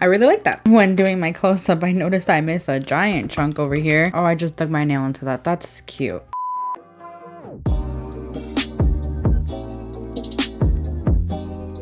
I really like that. When doing my close-up, I noticed I missed a giant chunk over here. Oh, I just dug my nail into that. That's cute.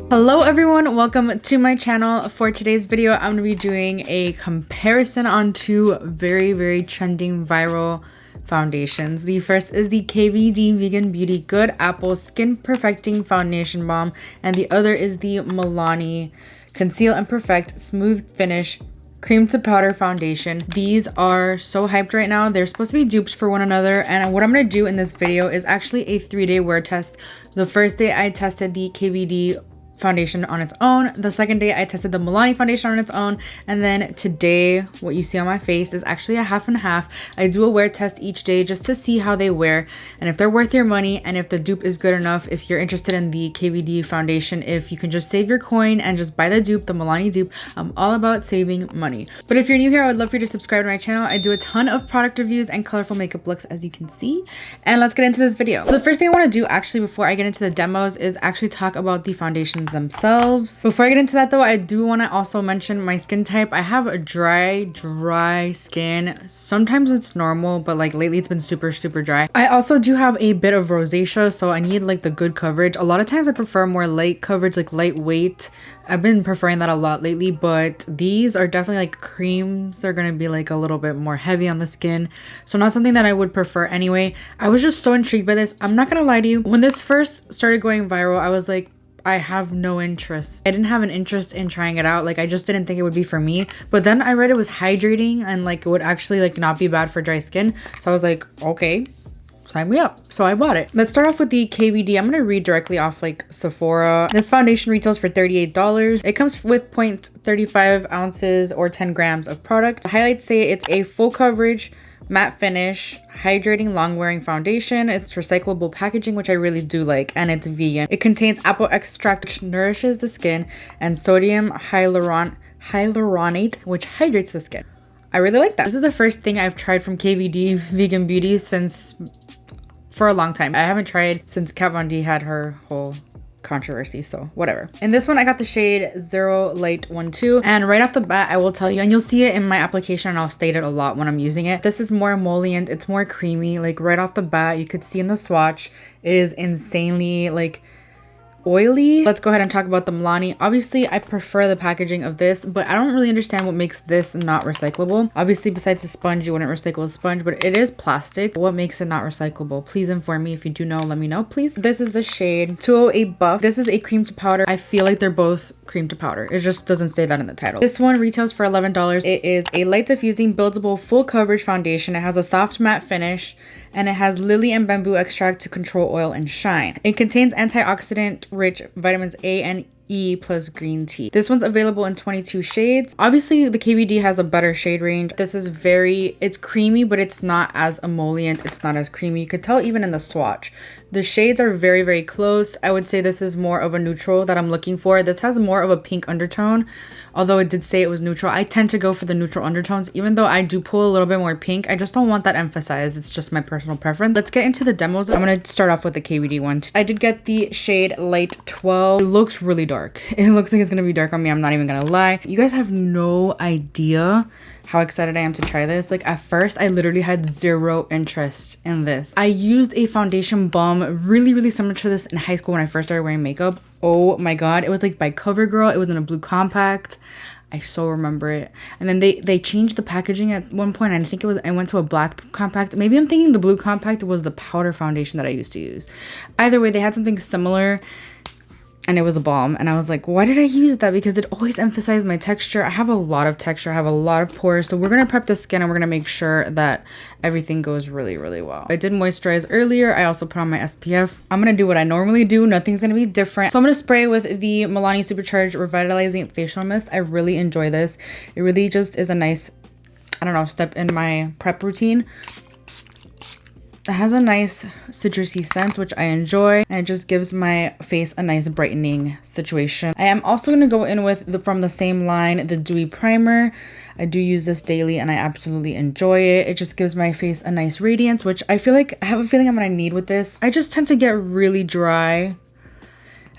Hello everyone, welcome to my channel. For today's video, I'm gonna be doing a comparison on two very trending viral foundations. The first is the KVD Vegan Beauty Good Apple Skin Perfecting Foundation Balm, and the other is the Milani Conceal and Perfect Smooth Finish Cream to Powder Foundation. These are so hyped right now. They're supposed to be dupes for one another, and what I'm going to do in this video is actually a 3-day wear test. The first day I tested the KVD foundation on its own. The second day I tested the Milani foundation on its own, and then today what you see on my face is actually a half and half. I do a wear test each day just to see how they wear and if they're worth your money and if the dupe is good enough. If you're interested in the KVD foundation, if you can just save your coin and just buy the dupe, the Milani dupe, I'm all about saving money. But if you're new here, I would love for you to subscribe to my channel. I do a ton of product reviews and colorful makeup looks, as you can see, and let's get into this video. So the first thing I want to do actually before I get into the demos is actually talk about the foundations themselves. Before I get into that though, I do want to also mention my skin type. I have a dry skin. Sometimes it's normal, but like lately it's been super dry. I also do have a bit of rosacea, so I need like the good coverage. A lot of times I prefer more light coverage, like lightweight. I've been preferring that a lot lately, but these are definitely like creams. They're gonna be like a little bit more heavy on the skin, so not something that I would prefer anyway. I was just so intrigued by this. I'm not gonna lie to you. When this first started going viral, I was like, I have no interest. I didn't have an interest in trying it out. Like I just didn't think it would be for me. But then I read it was hydrating and like it would actually like not be bad for dry skin. So I was like, okay, sign me up. So I bought it. Let's start off with the KVD. I'm gonna read directly off like Sephora. This foundation retails for $38. It comes with 0.35 ounces or 10 grams of product. The highlights say it's a full coverage, matte finish, hydrating, long-wearing foundation. It's recyclable packaging, which I really do like, and it's vegan. It contains apple extract, which nourishes the skin, and sodium hyaluronate, which hydrates the skin. I really like that. This is the first thing I've tried from KVD Vegan Beauty for a long time. I haven't tried since Kat Von D had her whole controversy, so whatever. In this one I got the shade 0 Light 12, and right off the bat I will tell you, and you'll see it in my application and I'll state it a lot when I'm using it, this is more emollient. It's more creamy. Like right off the bat you could see in the swatch it is insanely like oily. Let's go ahead and talk about the Milani. Obviously I prefer the packaging of this, but I don't really understand what makes this not recyclable. Obviously besides the sponge, you wouldn't recycle a sponge, but it is plastic. What makes it not recyclable? Please inform me. If you do know, let me know please. This is the shade 208 Buff. This is a cream to powder. I feel like they're both cream to powder. It just doesn't say that in the title. This one retails for $11. It is a light diffusing buildable full coverage foundation. It has a soft matte finish and it has lily and bamboo extract to control oil and shine. It contains antioxidant rich vitamins A and E plus green tea. This one's available in 22 shades. Obviously the KVD has a better shade range. This is it's creamy, but it's not as emollient. It's not as creamy. You could tell even in the swatch. The shades are very close. I would say this is more of a neutral that I'm looking for. This has more of a pink undertone, although it did say it was neutral. I tend to go for the neutral undertones, even though I do pull a little bit more pink. I just don't want that emphasized. It's just my personal preference. Let's get into the demos. I'm gonna start off with the KVD one. I did get the shade Light 12. It looks really dark. It looks like it's gonna be dark on me. I'm not even gonna lie. You guys have no idea how excited I am to try this. Like at first I literally had zero interest in this. I used a foundation balm really similar to this in high school when I first started wearing makeup. Oh my god, it was like by CoverGirl. It was in a blue compact. I so remember it. And then they changed the packaging at one point, and I think I went to a black compact. Maybe I'm thinking the blue compact was the powder foundation that I used to use. Either way, they had something similar and it was a balm, and I was like, why did I use that? Because it always emphasized my texture. I have a lot of texture. I have a lot of pores, so we're gonna prep the skin and we're gonna make sure that everything goes really well. I did moisturize earlier. I also put on my SPF. I'm gonna do what I normally do. Nothing's gonna be different. So I'm gonna spray with the Milani Supercharged Revitalizing Facial Mist. I really enjoy this. It really just is a nice, I don't know, step in my prep routine. It has a nice citrusy scent, which I enjoy, and it just gives my face a nice brightening situation. I am also going to go in with from the same line, the Dewy Primer. I do use this daily and I absolutely enjoy it. It just gives my face a nice radiance, which I have a feeling I'm going to need with this. I just tend to get really dry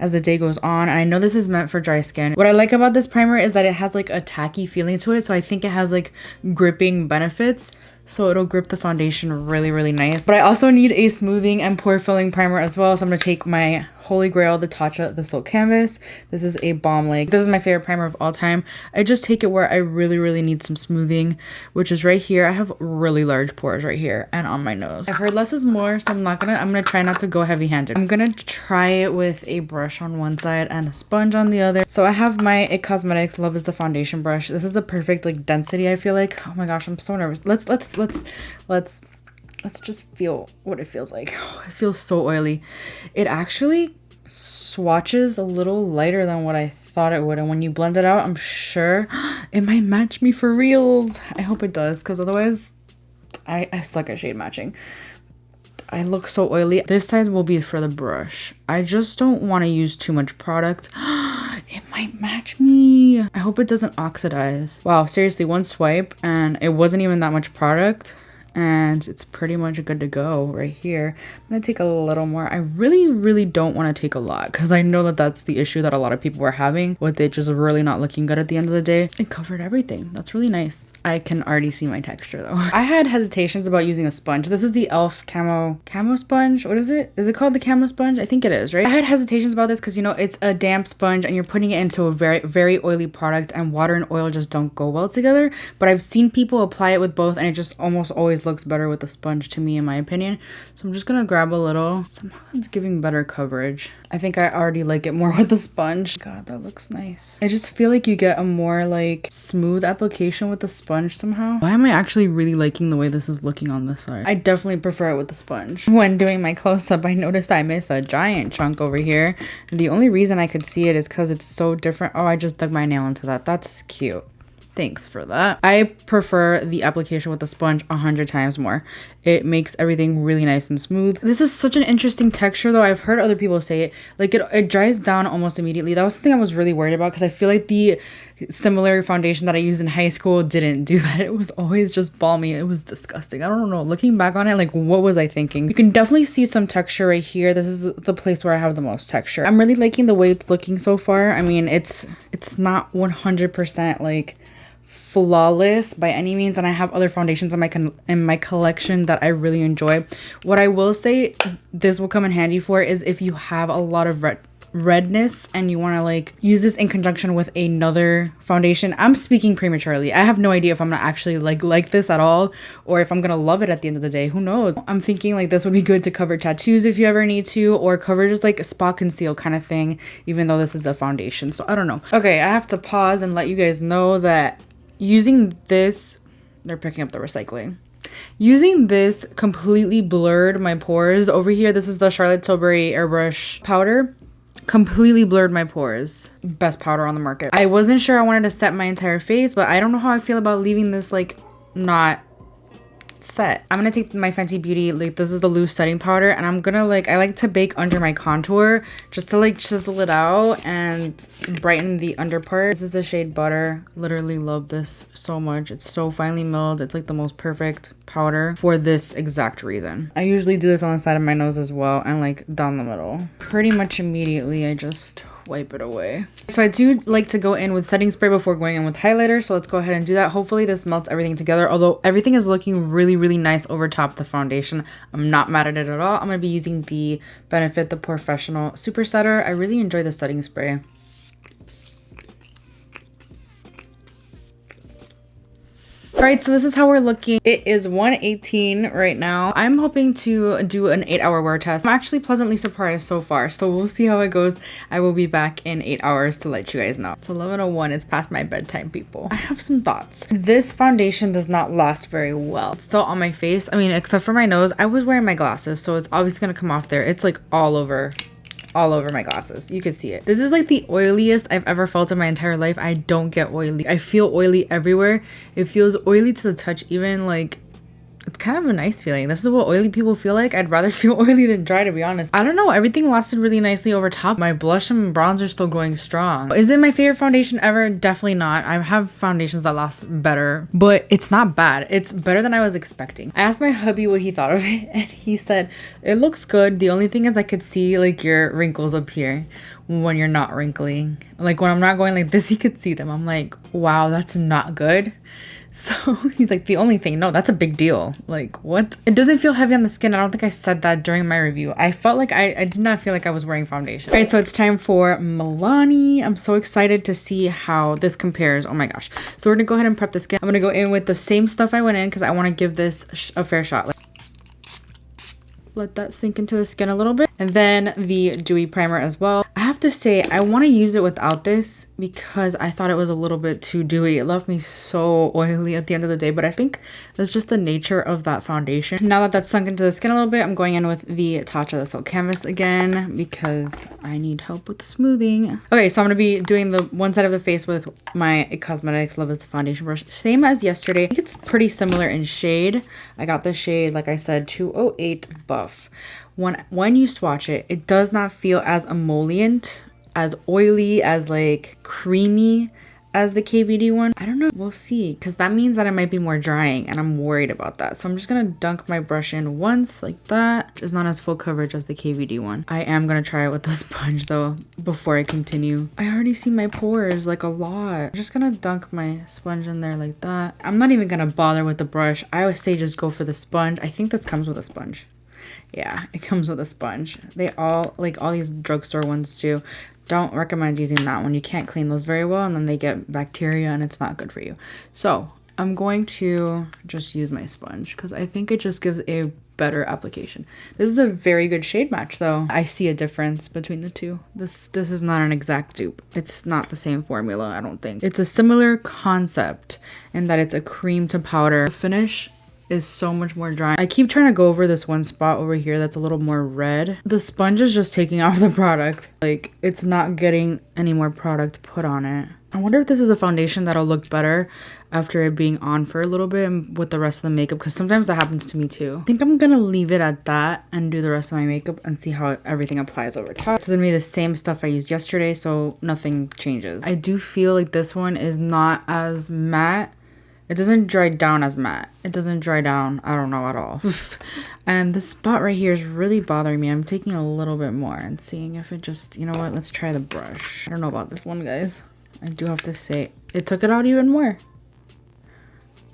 as the day goes on. And I know this is meant for dry skin. What I like about this primer is that it has like a tacky feeling to it. So I think it has like gripping benefits. So it'll grip the foundation really, really nice. But I also need a smoothing and pore filling primer as well. So I'm going to take my Holy Grail, the Tatcha, the Silk Canvas. This is a Balm Lake. This is my favorite primer of all time. I just take it where I really, really need some smoothing, which is right here. I have really large pores right here and on my nose. I've heard less is more, so I'm gonna try not to go heavy handed. I'm gonna try it with a brush on one side and a sponge on the other. So I have my IT Cosmetics Love is the Foundation brush. This is the perfect like density, I feel like. Oh my gosh, I'm so nervous. Let's just feel what it feels like. Oh, it feels so oily. It actually swatches a little lighter than what I thought it would, and when you blend it out, I'm sure it might match me for reals. I hope it does, because otherwise I suck at shade matching. I look so oily. This size will be for the brush. I just don't want to use too much product. It might match me. I hope it doesn't oxidize. Wow, seriously, one swipe and it wasn't even that much product. And it's pretty much good to go right here. I'm gonna take a little more. I really don't want to take a lot, because I know that that's the issue that a lot of people were having with it just really not looking good at the end of the day. It covered everything. That's really nice. I can already see my texture though. I had hesitations about using a sponge. This is the e.l.f. camo sponge. What is it? Is it called the camo sponge? I think it is, right? I had hesitations about this because, you know, it's a damp sponge and you're putting it into a very oily product, and water and oil just don't go well together. But I've seen people apply it with both and it just almost always looks better with the sponge, to me, in my opinion. So I'm just gonna grab a little. Somehow it's giving better coverage. I think I already like it more with the sponge. God, that looks nice. I just feel like you get a more like smooth application with the sponge somehow. Why am I actually really liking the way this is looking on this side? I definitely prefer it with the sponge. When doing my close-up, I noticed I missed a giant chunk over here. The only reason I could see it is because it's so different. Oh, I just dug my nail into that. That's cute. Thanks for that. I prefer the application with the sponge 100 times more. It makes everything really nice and smooth. This is such an interesting texture though. I've heard other people say it. Like it dries down almost immediately. That was something I was really worried about, because I feel like the similar foundation that I used in high school didn't do that. It was always just balmy. It was disgusting. I don't know. Looking back on it, like, what was I thinking? You can definitely see some texture right here. This is the place where I have the most texture. I'm really liking the way it's looking so far. I mean, it's not 100% like flawless by any means, and I have other foundations in my collection that I really enjoy. What I will say this will come in handy for is if you have a lot of redness and you want to like use this in conjunction with another foundation. I'm speaking prematurely. I have no idea if I'm gonna actually like this at all, or if I'm gonna love it at the end of the day. Who knows? I'm thinking like this would be good to cover tattoos if you ever need to, or cover just like a spot conceal kind of thing, even though this is a foundation. So I don't know. Okay, I have to pause and let you guys know that using this, they're picking up the recycling. Using this completely blurred my pores. Over here, this is the Charlotte Tilbury Airbrush powder. Completely blurred my pores. Best powder on the market. I wasn't sure I wanted to set my entire face, but I don't know how I feel about leaving this like not set. I'm gonna take my Fenty Beauty, like this is the loose setting powder, and I'm gonna I like to bake under my contour just to like chisel it out and brighten the under part. This is the shade Butter. Literally love this so much. It's so finely milled. It's like the most perfect powder for this exact reason. I usually do this on the side of my nose as well, and like down the middle. Pretty much immediately I just wipe it away. So I do like to go in with setting spray before going in with highlighter, so let's go ahead and do that. Hopefully this melts everything together, although everything is looking really nice over top the foundation. I'm not mad at it at all. I'm gonna be using the Benefit the Professional Super Setter. I really enjoy the setting spray. All right, so this is how we're looking. It is 1:18 right now. I'm hoping to do an 8-hour wear test. I'm actually pleasantly surprised so far, so we'll see how it goes. I will be back in 8 hours to let you guys know. It's 11:01. It's past my bedtime, people. I have some thoughts. This foundation does not last very well. It's still on my face. I mean, except for my nose. I was wearing my glasses, so it's obviously gonna come off there. It's like all over my glasses. You can see it. This is like the oiliest I've ever felt in my entire life. I don't get oily. I feel oily everywhere. It feels oily to the touch, even like it's kind of a nice feeling. This is what oily people feel like. I'd rather feel oily than dry, to be honest. I don't know. Everything lasted really nicely over top. My blush and bronzer are still going strong. Is it my favorite foundation ever? Definitely not. I have foundations that last better, but it's not bad. It's better than I was expecting. I asked my hubby what he thought of it, and he said, it looks good. The only thing is I could see like your wrinkles up here, when you're not wrinkling. Like when I'm not going like this, you could see them. I'm like, wow, that's not good. So he's like, the only thing, no, that's a big deal. Like, what? It doesn't feel heavy on the skin. I don't think I said that during my review. I felt like I did not feel like I was wearing foundation. All right, so it's time for Milani. I'm so excited to see how this compares. Oh my gosh. So we're gonna go ahead and prep the skin. I'm gonna go in with the same stuff I went in because I want to give this a fair shot. Let that sink into the skin a little bit. And then the dewy primer as well. I have to say, I want to use it without this because I thought it was a little bit too dewy. It left me so oily at the end of the day, but I think that's just the nature of that foundation. Now that that's sunk into the skin a little bit, I'm going in with the Tatcha the Silk Canvas again because I need help with the smoothing. Okay, so I'm going to be doing the one side of the face with my Cosmetics Love is the foundation brush. Same as yesterday. I think it's pretty similar in shade. I got the shade, like I said, 208 Buff. When you swatch it, it does not feel as emollient, as oily, as like creamy as the KVD one. I don't know, we'll see, because that means that it might be more drying and I'm worried about that. So I'm just gonna dunk my brush in once like that. It's not as full coverage as the KVD one. I am gonna try it with the sponge though before I continue. I already see my pores like a lot. I'm just gonna dunk my sponge in there like that. I'm not even gonna bother with the brush. I always say just go for the sponge. I think this comes with a sponge. Yeah, it comes with a sponge. They all, like all these drugstore ones too, don't recommend using that one. You can't clean those very well and then they get bacteria and it's not good for you. So I'm going to just use my sponge because I think it just gives a better application. This is a very good shade match though. I see a difference between the two. This is not an exact dupe. It's not the same formula, I don't think. It's a similar concept in that it's a cream to powder. The finish is so much more dry. I keep trying to go over this one spot over here that's a little more red. The sponge is just taking off the product. Like, it's not getting any more product put on it. I wonder if this is a foundation that'll look better after it being on for a little bit and with the rest of the makeup, because sometimes that happens to me too. I think I'm gonna leave it at that and do the rest of my makeup and see how everything applies over top. It's gonna be the same stuff I used yesterday, so nothing changes. I do feel like this one is not as matte. It doesn't dry down as matte. It doesn't dry down, I don't know, at all. And this spot right here is really bothering me. I'm taking a little bit more and seeing if it just, you know what, let's try the brush. I don't know about this one, guys. I do have to say, it took it out even more.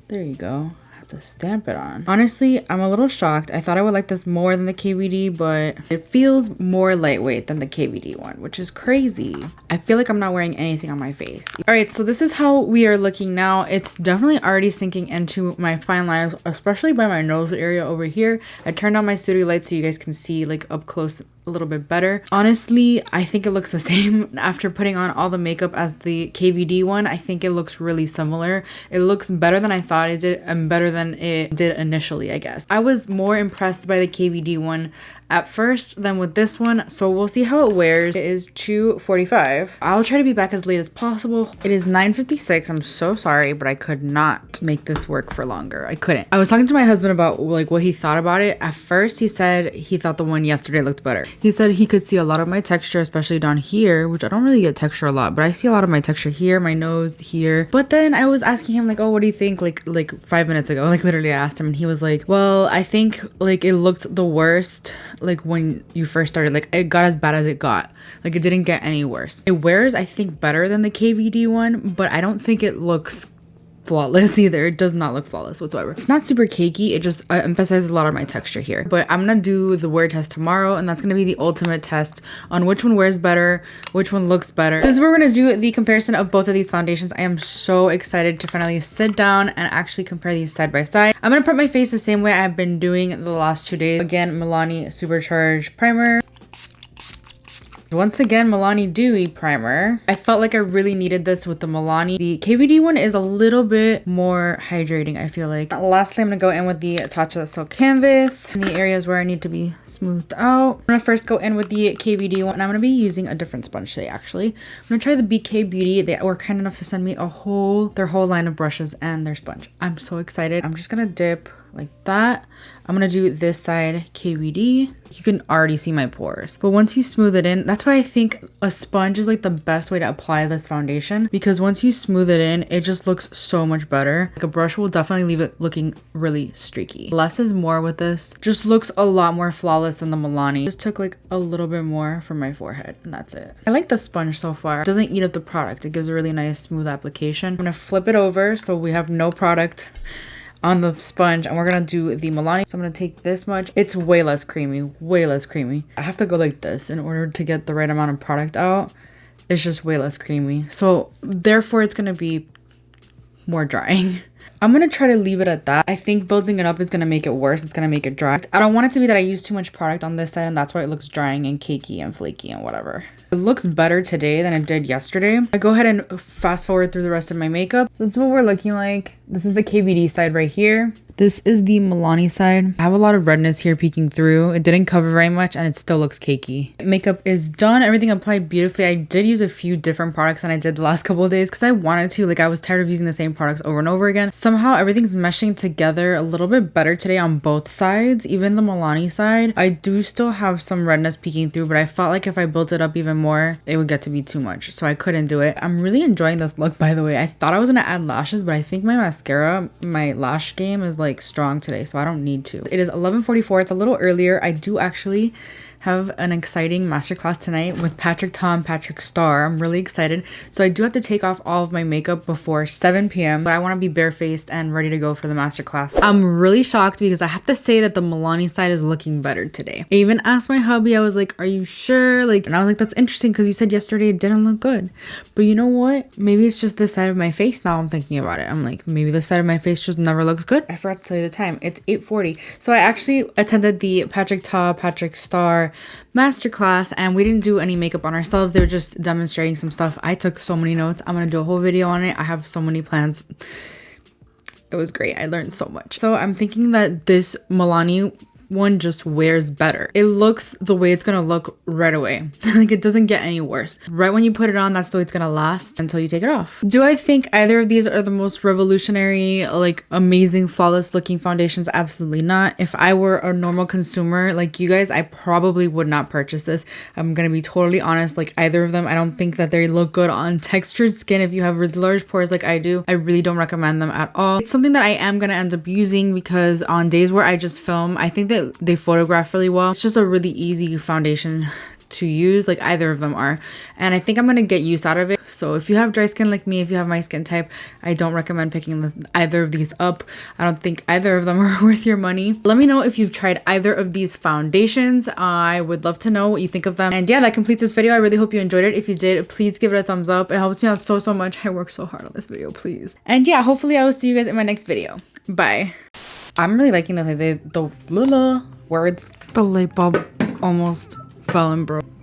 There you go. To stamp it on. Honestly, I'm a little shocked. I thought I would like this more than the KVD, but it feels more lightweight than the KVD one, which is crazy. I feel like I'm not wearing anything on my face. All right, so this is how we are looking now. It's definitely already sinking into my fine lines, especially by my nose area over here. I turned on my studio light so you guys can see like up close a little bit better. Honestly, I think it looks the same after putting on all the makeup as the KVD one. I think it looks really similar. It looks better than I thought it did and better than it did initially, I guess. I was more impressed by the KVD one at first than with this one, so we'll see how it wears. It is 2:45. I'll try to be back as late as possible. It is 9:56. I'm so sorry, but I could not make this work for longer. I couldn't. I was talking to my husband about like what he thought about it. At first, he said he thought the one yesterday looked better. He said he could see a lot of my texture, especially down here, which I don't really get texture a lot, but I see a lot of my texture here, my nose here. But then I was asking him like, oh, what do you think? Like 5 minutes ago, like literally I asked him and he was like, well, I think like it looked the worst like when you first started. Like it got as bad as it got. Like it didn't get any worse. It wears, I think, better than the KVD one, but I don't think it looks flawless either. It does not look flawless whatsoever. It's not super cakey. It just emphasizes a lot of my texture here. But I'm gonna do the wear test tomorrow, and that's gonna be the ultimate test on which one wears better, which one looks better. This is where we're gonna do the comparison of both of these foundations. I am so excited to finally sit down and actually compare these side by side. I'm gonna prep my face the same way I've been doing the last 2 days. Again, Milani Supercharged Primer. Once again, Milani Dewy Primer. I felt like I really needed this with the Milani. The KVD one is a little bit more hydrating, I feel like. Lastly, I'm gonna go in with the Tatcha Silk Canvas in the areas where I need to be smoothed out. I'm gonna first go in with the KVD one, and I'm gonna be using a different sponge today, actually. I'm gonna try the BK Beauty. They were kind enough to send me their whole line of brushes and their sponge. I'm so excited. I'm just gonna dip like that. I'm gonna do this side KVD. You can already see my pores. But once you smooth it in, that's why I think a sponge is like the best way to apply this foundation, because once you smooth it in, it just looks so much better. Like a brush will definitely leave it looking really streaky. Less is more with this. Just looks a lot more flawless than the Milani. Just took like a little bit more from my forehead and that's it. I like the sponge so far. It doesn't eat up the product. It gives a really nice smooth application. I'm gonna flip it over so we have no product on the sponge, and we're gonna do the Milani. So I'm gonna take this much. It's way less creamy, way less creamy. I have to go like this in order to get the right amount of product out. It's just way less creamy. So therefore it's gonna be more drying. I'm gonna try to leave it at that. I think building it up is gonna make it worse. It's gonna make it dry. I don't want it to be that I use too much product on this side and that's why it looks drying and cakey and flaky and whatever. It looks better today than it did yesterday. I go ahead and fast forward through the rest of my makeup. So this is what we're looking like. This is the KVD side right here. This is the Milani side. I have a lot of redness here peeking through. It didn't cover very much and it still looks cakey. Makeup is done. Everything applied beautifully. I did use a few different products than I did the last couple of days because I wanted to. Like I was tired of using the same products over and over again. Somehow everything's meshing together a little bit better today on both sides. Even the Milani side. I do still have some redness peeking through, but I felt like if I built it up even more, it would get to be too much. So I couldn't do it. I'm really enjoying this look, by the way. I thought I was gonna add lashes, but I think my mascara, my lash game is like strong today, so I don't need to. It is 11:44. It's a little earlier. I do actually have an exciting masterclass tonight with Patrick Star. I'm really excited. So I do have to take off all of my makeup before 7 p.m. but I want to be barefaced and ready to go for the masterclass. I'm really shocked because I have to say that the Milani side is looking better today. I even asked my hubby, I was like, are you sure? Like, and I was like, that's interesting because you said yesterday it didn't look good. But you know what? Maybe it's just this side of my face now I'm thinking about it. I'm like, maybe this side of my face just never looks good. I forgot to tell you the time. It's 8:40. So I actually attended the Patrick Star masterclass and we didn't do any makeup on ourselves. They were just demonstrating some stuff. I took so many notes. I'm gonna do a whole video on it. I have so many plans. It was great. I learned so much. So I'm thinking that this Milani one just wears better. It looks the way it's gonna look right away. Like it doesn't get any worse. Right when you put it on, that's the way it's gonna last until you take it off. Do I think either of these are the most revolutionary, like amazing, flawless looking foundations? Absolutely not. If I were a normal consumer like you guys, I probably would not purchase this. I'm gonna be totally honest, like either of them, I don't think that they look good on textured skin. If you have really large pores like I do, I really don't recommend them at all. It's something that I am gonna end up using because on days where I just film, I think that they photograph really well. It's just a really easy foundation to use, like either of them are, and I think I'm gonna get use out of it. So if you have dry skin like me, if you have my skin type, I don't recommend picking either of these up. I don't think either of them are worth your money. Let me know if you've tried either of these foundations. I would love to know what you think of them. And yeah, that completes this video. I really hope you enjoyed it. If you did, please give it a thumbs up. It helps me out so much. I work so hard on this video, please. And yeah, hopefully I will see you guys in my next video. Bye. I'm really liking the words. The light bulb almost fell and broke.